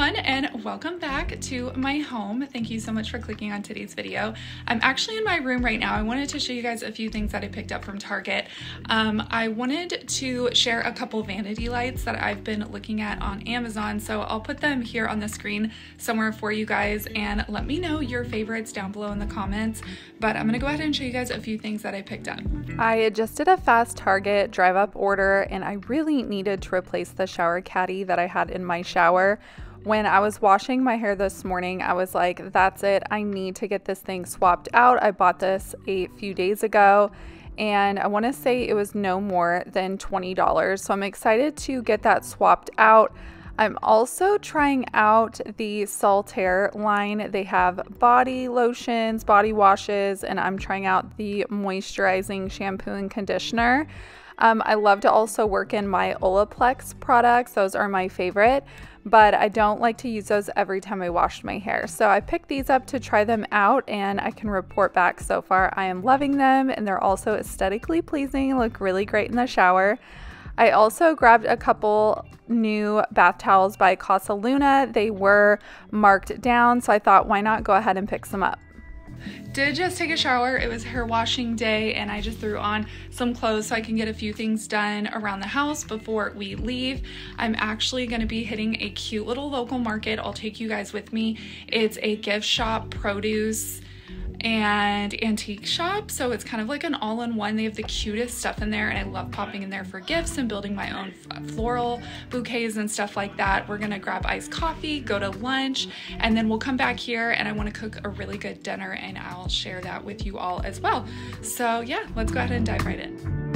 everyone, and welcome back to my home. Thank you so much for clicking on today's video. I'm actually in my room right now. I wanted to show you guys a few things that I picked up from Target. I wanted to share a couple vanity lights that I've been looking at on Amazon, so I'll put them here on the screen somewhere for you guys, and let me know your favorites down below in the comments. But I'm gonna go ahead and show you guys a few things that I picked up. I just did a fast Target drive up order, and I really needed to replace the shower caddy that I had in my shower. When I was washing my hair this morning, I was like, that's it, I need to get this thing swapped out. I bought this a few days ago, and I want to say it was no more than $20, so I'm excited to get that swapped out. I'm also trying out the Saltaire line. They have body lotions, body washes, and I'm trying out the moisturizing shampoo and conditioner. I love to also work in my Olaplex products. Those are my favorite, but I don't like to use those every time I wash my hair. So I picked these up to try them out, and I can report back so far I am loving them, and they're also aesthetically pleasing, look really great in the shower. I also grabbed a couple new bath towels by Casa Luna. They were marked down, so I thought, why not go ahead and pick some up. Did just take a shower. It was hair washing day, and I just threw on some clothes so I can get a few things done around the house before we leave. I'm actually going to be hitting a cute little local market. I'll take you guys with me. It's a gift shop, produce, and antique shop, so it's kind of like an all-in-one. They have the cutest stuff in there, and I love popping in there for gifts and building my own floral bouquets and stuff like that. We're gonna grab iced coffee, go to lunch, and then we'll come back here, and I want to cook a really good dinner, and I'll share that with you all as well. So yeah, let's go ahead and dive right in.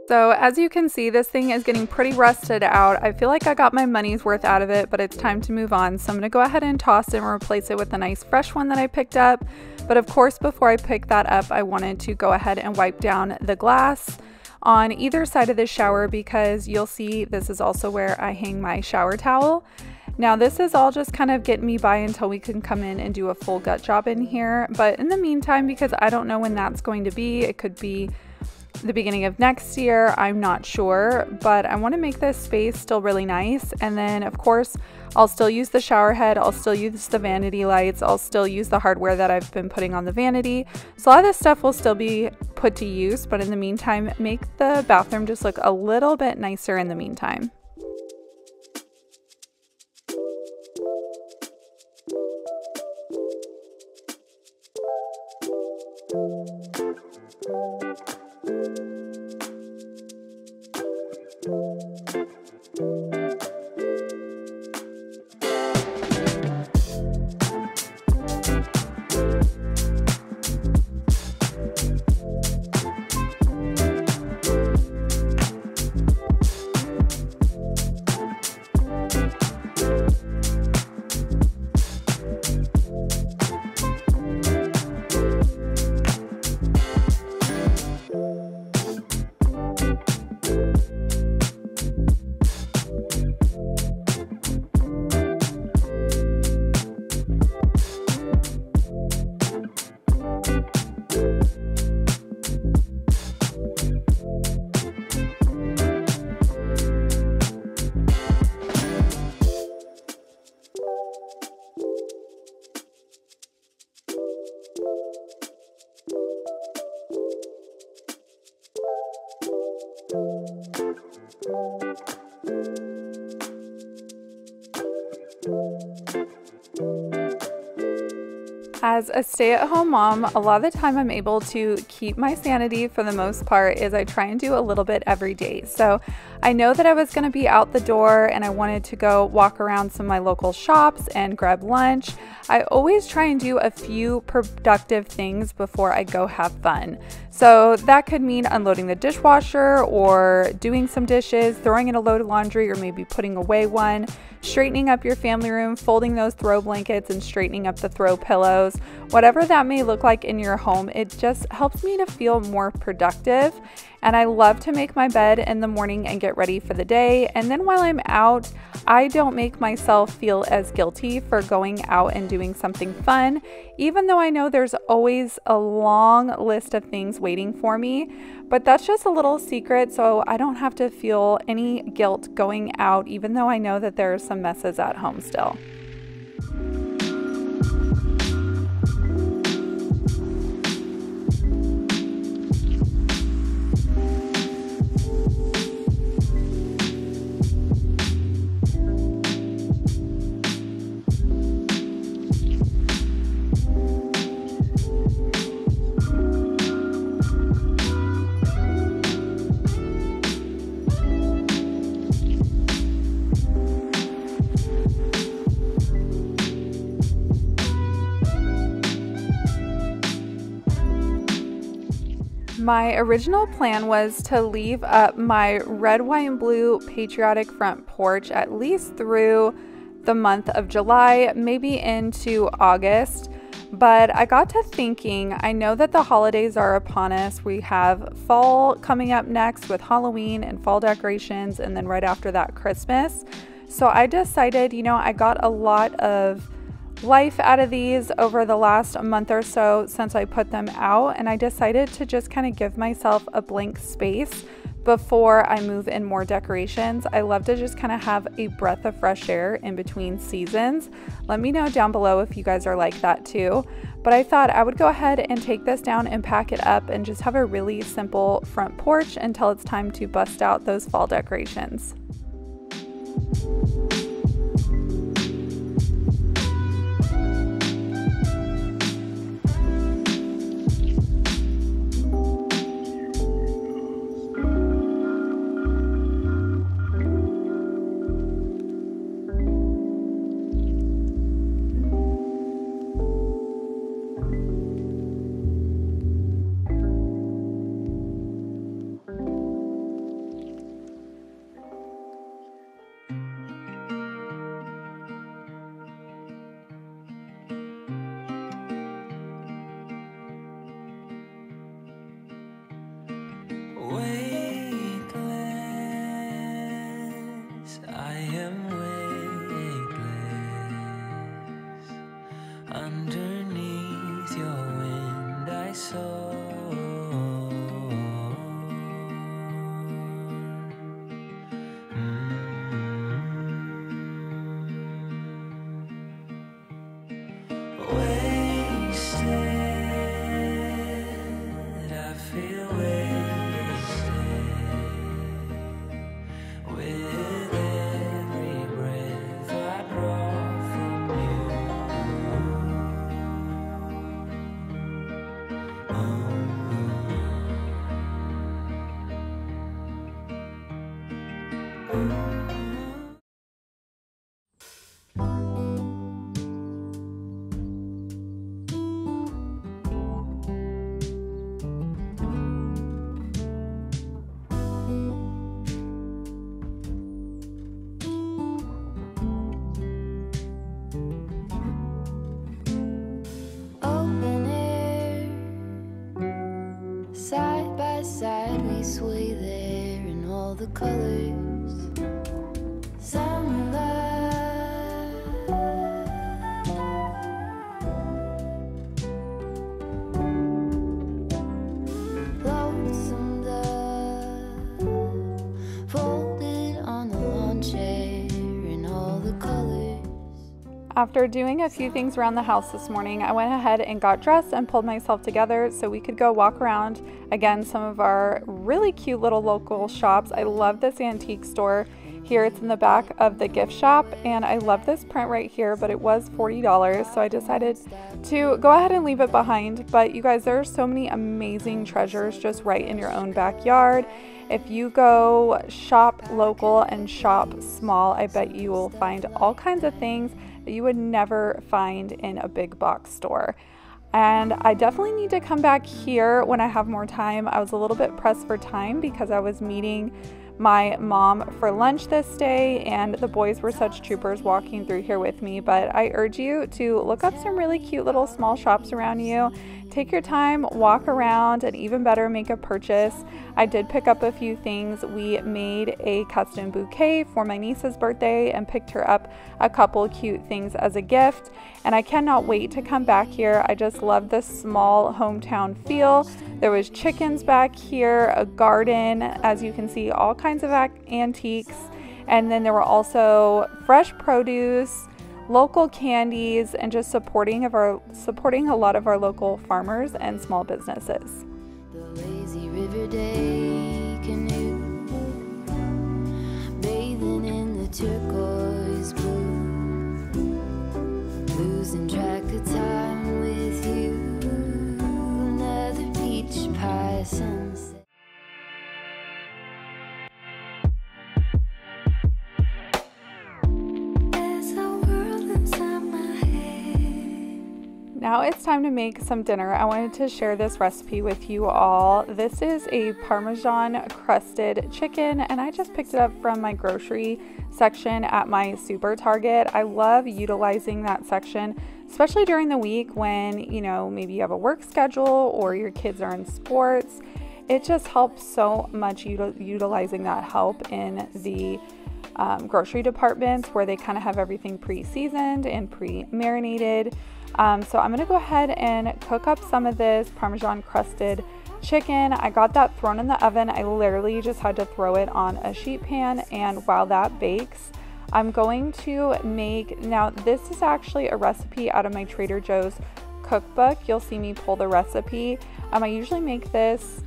So as you can see, this thing is getting pretty rusted out. I feel like I got my money's worth out of it, but it's time to move on. So I'm gonna go ahead and toss it and replace it with a nice fresh one that I picked up. But of course, before I pick that up, I wanted to go ahead and wipe down the glass on either side of the shower, because you'll see this is also where I hang my shower towel. Now this is all just kind of getting me by until we can come in and do a full gut job in here. But in the meantime, because I don't know when that's going to be, it could be the beginning of next year, I'm not sure, but I want to make this space still really nice. And then of course I'll still use the shower head, I'll still use the vanity lights, I'll still use the hardware that I've been putting on the vanity. So a lot of this stuff will still be put to use, but in the meantime, make the bathroom just look a little bit nicer in the meantime. As a stay-at-home mom, a lot of the time I'm able to keep my sanity for the most part is I try and do a little bit every day. So I know that I was going to be out the door and I wanted to go walk around some of my local shops and grab lunch. I always try and do a few productive things before I go have fun. So that could mean unloading the dishwasher or doing some dishes, throwing in a load of laundry, or maybe putting away one, straightening up your family room, folding those throw blankets and straightening up the throw pillows. Whatever that may look like in your home, it just helps me to feel more productive. And I love to make my bed in the morning and get ready for the day. And then while I'm out, I don't make myself feel as guilty for going out and doing something fun, even though I know there's always a long list of things waiting for me. But that's just a little secret, so I don't have to feel any guilt going out, even though I know that there are some messes at home still. My original plan was to leave up my red, white, and blue patriotic front porch at least through the month of July, maybe into August. But I got to thinking, I know that the holidays are upon us. We have fall coming up next with Halloween and fall decorations, and then right after that, Christmas. So I decided, I got a lot of life out of these over the last month or so since I put them out, and I decided to just kind of give myself a blank space before I move in more decorations. I love to just kind of have a breath of fresh air in between seasons. Let me know down below if you guys are like that too. But I thought I would go ahead and take this down and pack it up and just have a really simple front porch until it's time to bust out those fall decorations. Sway there in all the colors. Some love, lonesome dove, folded on the lawn chair in all the colors. After doing a few things around the house this morning, I went ahead and got dressed and pulled myself together so we could go walk around, again, some of our really cute little local shops. I love this antique store here. It's in the back of the gift shop, and I love this print right here, but it was $40, so I decided to go ahead and leave it behind. But you guys, there are so many amazing treasures just right in your own backyard. If you go shop local and shop small, I bet you will find all kinds of things that you would never find in a big box store. And I definitely need to come back here when I have more time. I was a little bit pressed for time because I was meeting my mom for lunch this day, and the boys were such troopers walking through here with me. But I urge you to look up some really cute little small shops around you. Take your time, walk around, and even better, make a purchase. I did pick up a few things. We made a custom bouquet for my niece's birthday and picked her up a couple cute things as a gift. And I cannot wait to come back here. I just love the small hometown feel. There was chickens back here, a garden, as you can see, all kinds of antiques. And then there were also fresh produce, local candies, and just supporting a lot of our local farmers and small businesses. The lazy river day canoe, bathing in the turquoise blue, losing track of time with you, another peach pie sunset. Now it's time to make some dinner. I wanted to share this recipe with you all. This is a Parmesan crusted chicken, and I just picked it up from my grocery section at my super Target. I love utilizing that section, especially during the week when, you know, maybe you have a work schedule or your kids are in sports. It just helps so much utilizing that help in the grocery departments where they kind of have everything pre-seasoned and pre-marinated. So I'm gonna go ahead and cook up some of this Parmesan crusted chicken. I got that thrown in the oven. I literally just had to throw it on a sheet pan, and while that bakes, I'm going to make, now this is actually a recipe out of my Trader Joe's cookbook. You'll see me pull the recipe. I usually make this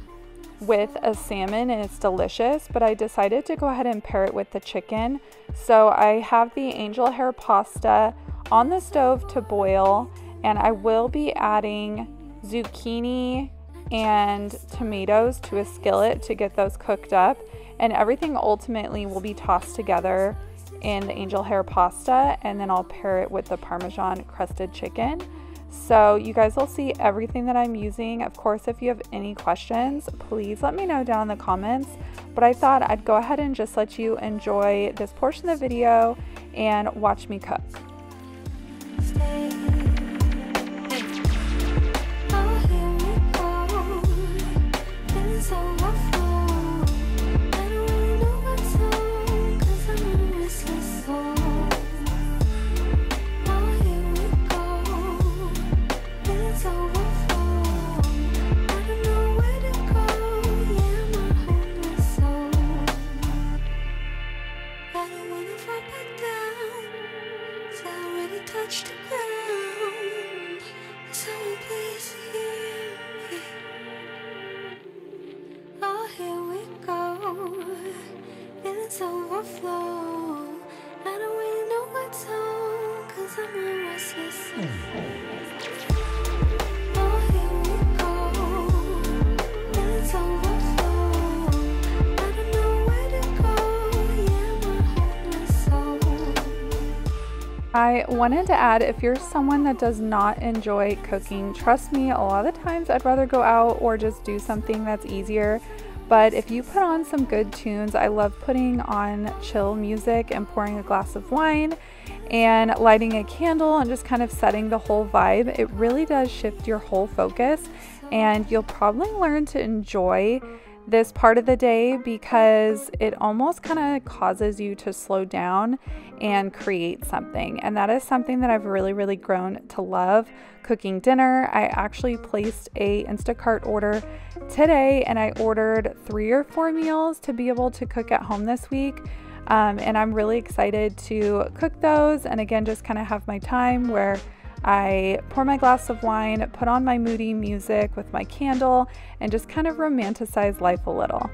with a salmon and it's delicious, but I decided to go ahead and pair it with the chicken. So I have the angel hair pasta on the stove to boil, and I will be adding zucchini and tomatoes to a skillet to get those cooked up, and everything ultimately will be tossed together in the angel hair pasta, and then I'll pair it with the Parmesan crusted chicken. So you guys will see everything that I'm using. Of course, if you have any questions, please let me know down in the comments, but I thought I'd go ahead and just let you enjoy this portion of the video and watch me cook. I wanted to add, if you're someone that does not enjoy cooking, trust me, a lot of the times I'd rather go out or just do something that's easier. But if you put on some good tunes, I love putting on chill music and pouring a glass of wine and lighting a candle and just kind of setting the whole vibe. It really does shift your whole focus, and you'll probably learn to enjoy this part of the day because it almost kind of causes you to slow down and create something. And that is something that I've really grown to love, cooking dinner. I actually placed a Instacart order today, and I ordered 3 or 4 meals to be able to cook at home this week. And I'm really excited to cook those, and again, just kind of have my time where I pour my glass of wine, put on my moody music with my candle, and just kind of romanticize life a little.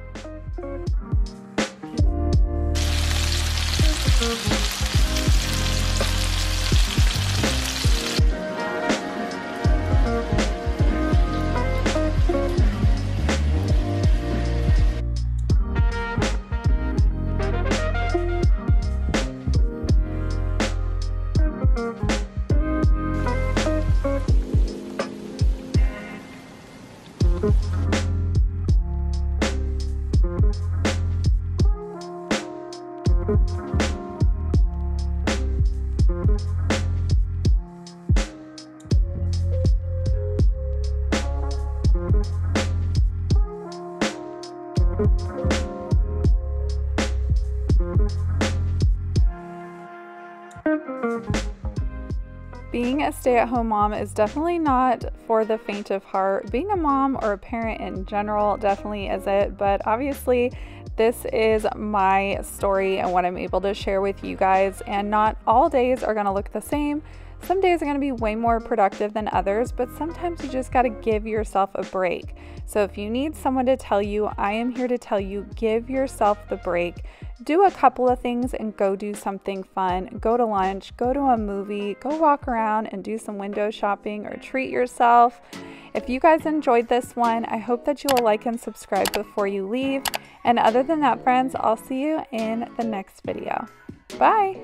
Being a stay-at-home mom is definitely not for the faint of heart. Being a mom or a parent in general definitely is it, but obviously this is my story and what I'm able to share with you guys, and not all days are going to look the same. Some days are going to be way more productive than others, but sometimes you just got to give yourself a break. So if you need someone to tell you, I am here to tell you, give yourself the break. Do a couple of things and go do something fun. Go to lunch, go to a movie, go walk around and do some window shopping or treat yourself. If you guys enjoyed this one, I hope that you will like and subscribe before you leave. And other than that, friends, I'll see you in the next video. Bye!